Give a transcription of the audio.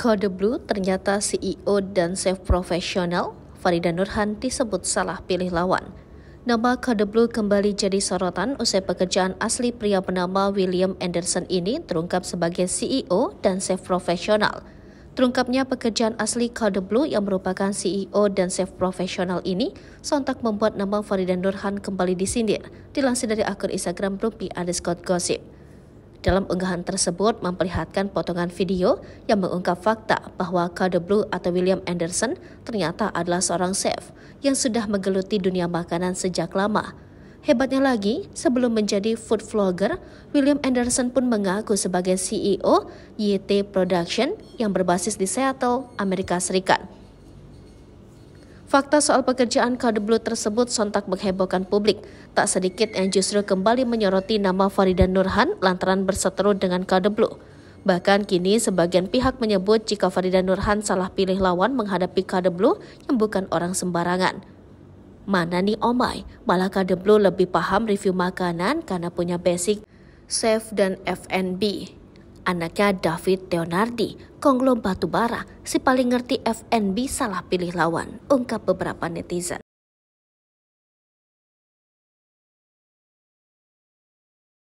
Kode Blue ternyata CEO dan chef profesional, Farida Nurhan disebut salah pilih lawan. Nama Kode Blue kembali jadi sorotan usai pekerjaan asli pria bernama William Anderson ini terungkap sebagai CEO dan chef profesional. Terungkapnya pekerjaan asli Kode Blue yang merupakan CEO dan chef profesional ini sontak membuat nama Farida Nurhan kembali disindir, dilansir dari akun Instagram @rupi_gossip. Dalam unggahan tersebut memperlihatkan potongan video yang mengungkap fakta bahwa Kode Blue atau William Anderson ternyata adalah seorang chef yang sudah menggeluti dunia makanan sejak lama. Hebatnya lagi, sebelum menjadi food vlogger, William Anderson pun mengaku sebagai CEO YT Production yang berbasis di Seattle, Amerika Serikat. Fakta soal pekerjaan Kode Blue tersebut sontak menghebohkan publik. Tak sedikit yang justru kembali menyoroti nama Farida Nurhan lantaran berseteru dengan Kode Blue. Bahkan kini sebagian pihak menyebut jika Farida Nurhan salah pilih lawan menghadapi Kode Blue yang bukan orang sembarangan. Mana nih omai, malah Kode Blue lebih paham review makanan karena punya basic chef dan F&B. Anaknya David Leonardi, konglom batubara, si paling ngerti F&B salah pilih lawan, ungkap beberapa netizen.